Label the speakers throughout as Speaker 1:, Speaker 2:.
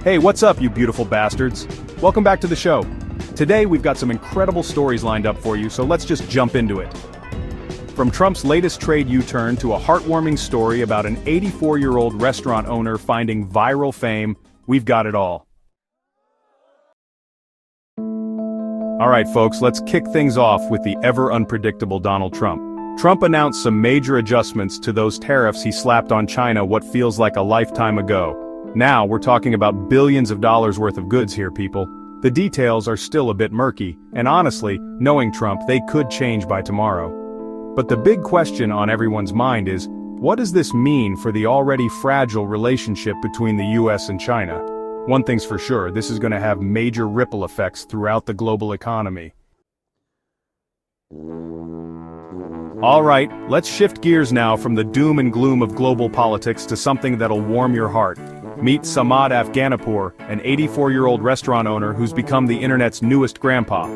Speaker 1: Hey, what's up, you beautiful bastards? Welcome back to the show. Today we've got some incredible stories lined up for you, so let's just jump into it. From Trump's latest trade U-turn to a heartwarming story about an 84-year-old restaurant owner finding viral fame, we've got it all. Alright folks, let's kick things off with the ever-unpredictable Donald Trump. Trump announced some major adjustments to those tariffs he slapped on China what feels like a lifetime ago. Now we're talking about billions of dollars worth of goods here, people. The details are still a bit murky, and honestly, knowing Trump, they could change by tomorrow. But the big question on everyone's mind is, what does this mean for the already fragile relationship between the US and China? One thing's for sure, this is going to have major ripple effects throughout the global economy. Alright, let's shift gears now from the doom and gloom of global politics to something that'll warm your heart. Meet Samad Afghanipur, an 84-year-old restaurant owner who's become the internet's newest grandpa.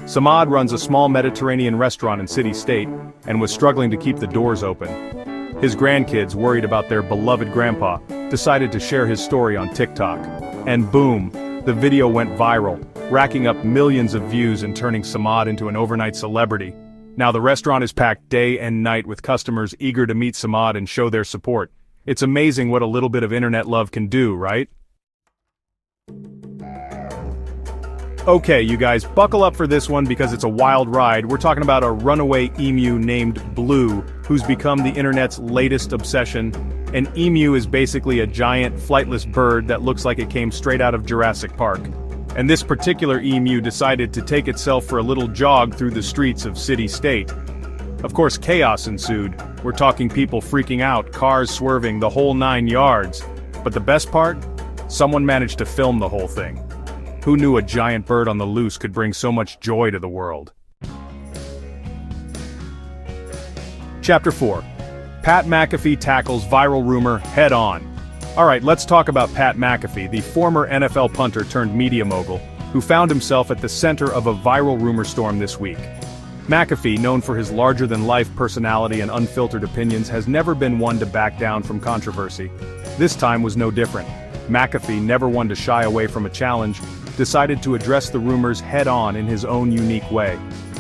Speaker 1: Samad runs a small Mediterranean restaurant in City State, and was struggling to keep the doors open. His grandkids, worried about their beloved grandpa, decided to share his story on TikTok. And boom, the video went viral, racking up millions of views and turning Samad into an overnight celebrity. Now the restaurant is packed day and night with customers eager to meet Samad and show their support. It's amazing what a little bit of internet love can do, right? Okay, you guys, buckle up for this one because it's a wild ride. We're talking about a runaway emu named Blue, who's become the internet's latest obsession. An emu is basically a giant, flightless bird that looks like it came straight out of Jurassic Park. And this particular emu decided to take itself for a little jog through the streets of City State. Of course, chaos ensued. We're talking people freaking out, cars swerving, the whole 9 yards. But the best part? Someone managed to film the whole thing. Who knew a giant bird on the loose could bring so much joy to the world? Chapter 4. Pat McAfee tackles viral rumor head-on. Alright, let's talk about Pat McAfee, the former NFL punter turned media mogul, who found himself at the center of a viral rumor storm this week. McAfee, known for his larger-than-life personality and unfiltered opinions, has never been one to back down from controversy. This time was no different. McAfee, never one to shy away from a challenge, decided to address the rumors head-on in his own unique way.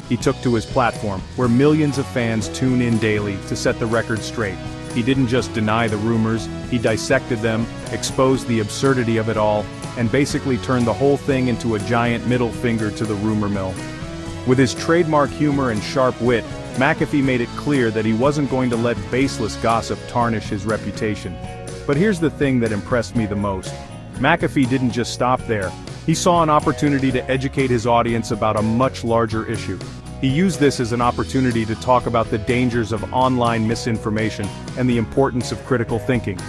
Speaker 1: He took to his platform, where millions of fans tune in daily, to set the record straight. He didn't just deny the rumors, he dissected them, exposed the absurdity of it all, and basically turned the whole thing into a giant middle finger to the rumor mill. With his trademark humor and sharp wit, McAfee made it clear that he wasn't going to let baseless gossip tarnish his reputation. But here's the thing that impressed me the most. McAfee didn't just stop there. He saw an opportunity to educate his audience about a much larger issue. He used this as an opportunity to talk about the dangers of online misinformation and the importance of critical thinking.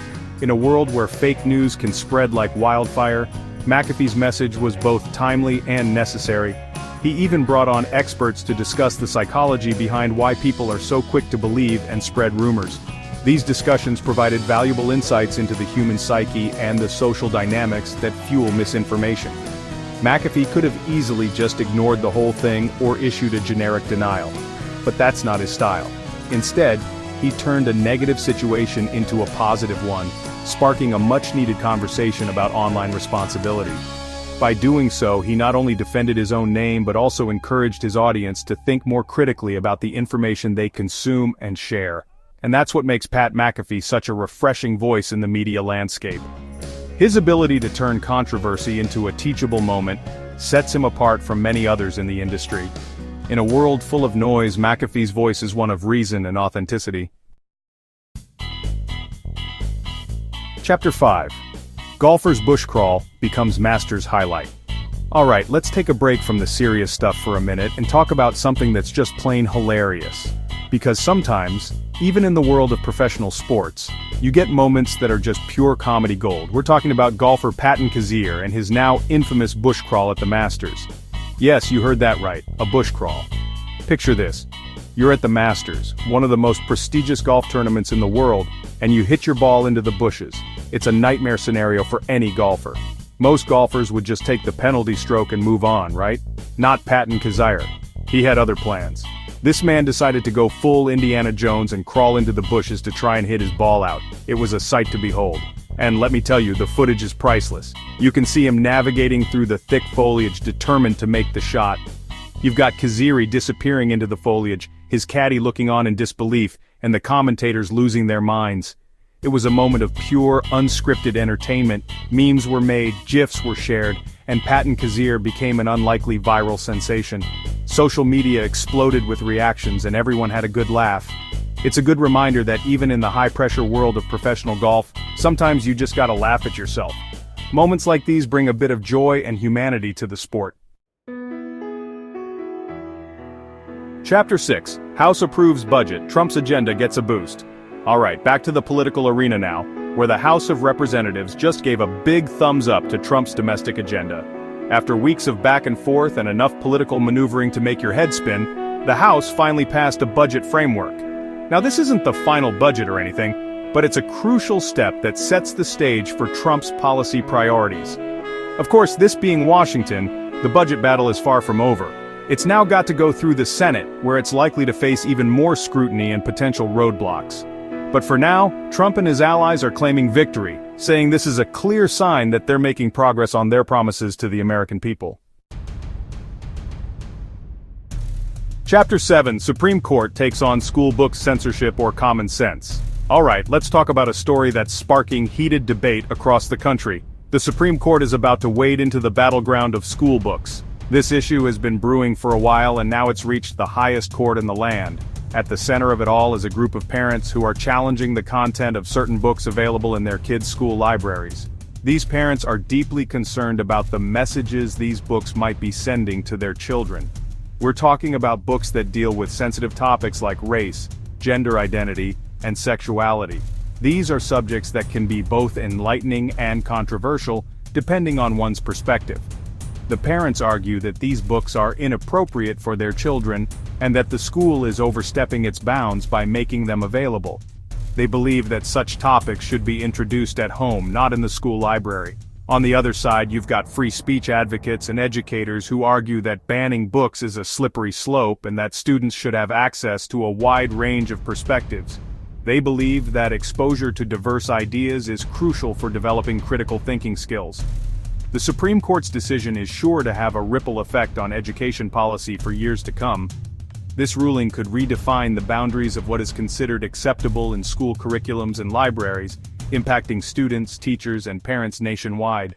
Speaker 1: In a world where fake news can spread like wildfire, McAfee's message was both timely and necessary. He even brought on experts to discuss the psychology behind why people are so quick to believe and spread rumors. These discussions provided valuable insights into the human psyche and the social dynamics that fuel misinformation. McAfee could have easily just ignored the whole thing or issued a generic denial. But that's not his style. Instead, he turned a negative situation into a positive one, sparking a much-needed conversation about online responsibility. By doing so, he not only defended his own name but also encouraged his audience to think more critically about the information they consume and share. And that's what makes Pat McAfee such a refreshing voice in the media landscape. His ability to turn controversy into a teachable moment sets him apart from many others in the industry. In a world full of noise, McAfee's voice is one of reason and authenticity. Chapter 5. Golfer's bush crawl becomes master's highlight. Alright, let's take a break from the serious stuff for a minute and talk about something that's just plain hilarious. Because sometimes, even in the world of professional sports, you get moments that are just pure comedy gold. We're talking about golfer Patton Kizzire and his now infamous bush crawl at the Masters. Yes, you heard that right, a bush crawl. Picture this. You're at the Masters, one of the most prestigious golf tournaments in the world, and you hit your ball into the bushes. It's a nightmare scenario for any golfer. Most golfers would just take the penalty stroke and move on, right? Not Patton Kizzire. He had other plans. This man decided to go full Indiana Jones and crawl into the bushes to try and hit his ball out. It was a sight to behold. And let me tell you, the footage is priceless. You can see him navigating through the thick foliage, determined to make the shot. You've got Kaziri disappearing into the foliage, his caddy looking on in disbelief, and the commentators losing their minds. It was a moment of pure, unscripted entertainment. Memes were made, GIFs were shared, and Pat and Kazir became an unlikely viral sensation. Social media exploded with reactions and everyone had a good laugh. It's a good reminder that even in the high-pressure world of professional golf, sometimes you just gotta laugh at yourself. Moments like these bring a bit of joy and humanity to the sport. Chapter 6. House approves budget, Trump's agenda gets a boost. Alright, back to the political arena now, where the House of Representatives just gave a big thumbs up to Trump's domestic agenda. After weeks of back and forth and enough political maneuvering to make your head spin, the House finally passed a budget framework. Now this isn't the final budget or anything, but it's a crucial step that sets the stage for Trump's policy priorities. Of course, this being Washington, the budget battle is far from over. It's now got to go through the Senate, where it's likely to face even more scrutiny and potential roadblocks. But for now, Trump and his allies are claiming victory, saying this is a clear sign that they're making progress on their promises to the American people. Chapter 7. Supreme Court takes on school book censorship or common sense. Alright, let's talk about a story that's sparking heated debate across the country. The Supreme Court is about to wade into the battleground of school books. This issue has been brewing for a while and now it's reached the highest court in the land. At the center of it all is a group of parents who are challenging the content of certain books available in their kids' school libraries. These parents are deeply concerned about the messages these books might be sending to their children. We're talking about books that deal with sensitive topics like race, gender identity, and sexuality. These are subjects that can be both enlightening and controversial, depending on one's perspective. The parents argue that these books are inappropriate for their children, and that the school is overstepping its bounds by making them available. They believe that such topics should be introduced at home, not in the school library. On the other side, you've got free speech advocates and educators who argue that banning books is a slippery slope and that students should have access to a wide range of perspectives. They believe that exposure to diverse ideas is crucial for developing critical thinking skills. The Supreme Court's decision is sure to have a ripple effect on education policy for years to come. This ruling could redefine the boundaries of what is considered acceptable in school curriculums and libraries, impacting students, teachers, and parents nationwide.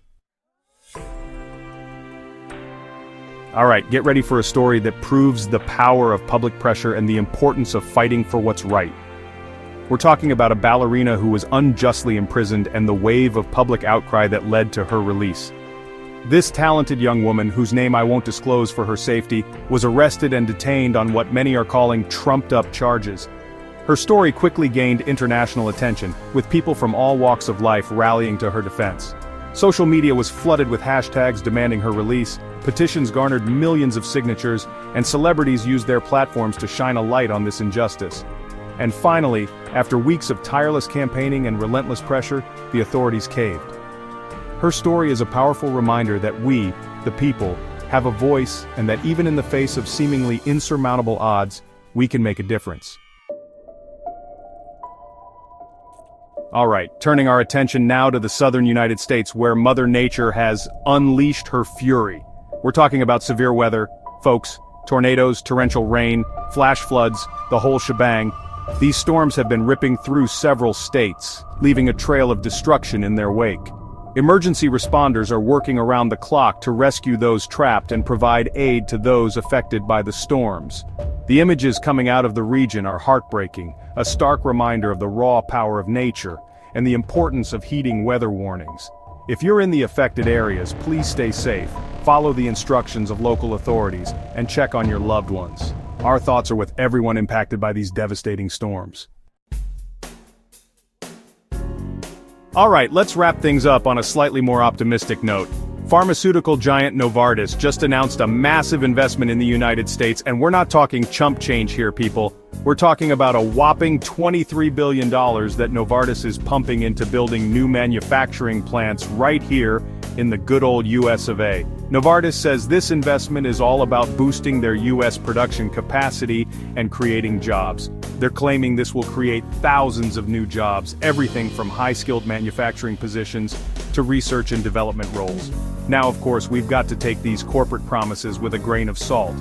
Speaker 1: Alright, get ready for a story that proves the power of public pressure and the importance of fighting for what's right. We're talking about a ballerina who was unjustly imprisoned and the wave of public outcry that led to her release. This talented young woman, whose name I won't disclose for her safety, was arrested and detained on what many are calling trumped-up charges. Her story quickly gained international attention, with people from all walks of life rallying to her defense. Social media was flooded with hashtags demanding her release, petitions garnered millions of signatures, and celebrities used their platforms to shine a light on this injustice. And finally, after weeks of tireless campaigning and relentless pressure, the authorities caved. Her story is a powerful reminder that we, the people, have a voice and that even in the face of seemingly insurmountable odds, we can make a difference. Alright, turning our attention now to the southern United States where Mother Nature has unleashed her fury. We're talking about severe weather, folks, tornadoes, torrential rain, flash floods, the whole shebang. These storms have been ripping through several states, leaving a trail of destruction in their wake. Emergency responders are working around the clock to rescue those trapped and provide aid to those affected by the storms. The images coming out of the region are heartbreaking, a stark reminder of the raw power of nature and the importance of heeding weather warnings. If you're in the affected areas, please stay safe, follow the instructions of local authorities, and check on your loved ones. Our thoughts are with everyone impacted by these devastating storms. Alright, let's wrap things up on a slightly more optimistic note. Pharmaceutical giant Novartis just announced a massive investment in the United States, and we're not talking chump change here, people. We're talking about a whopping $23 billion that Novartis is pumping into building new manufacturing plants right here in the good old US of A. Novartis says this investment is all about boosting their US production capacity and creating jobs. They're claiming this will create thousands of new jobs, everything from high-skilled manufacturing positions to research and development roles. Now, of course, we've got to take these corporate promises with a grain of salt.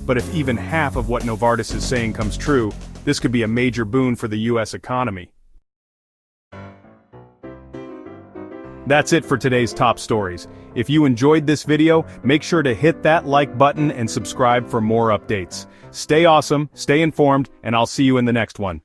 Speaker 1: But if even half of what Novartis is saying comes true, this could be a major boon for the US economy. That's it for today's top stories. If you enjoyed this video, make sure to hit that like button and subscribe for more updates. Stay awesome, stay informed, and I'll see you in the next one.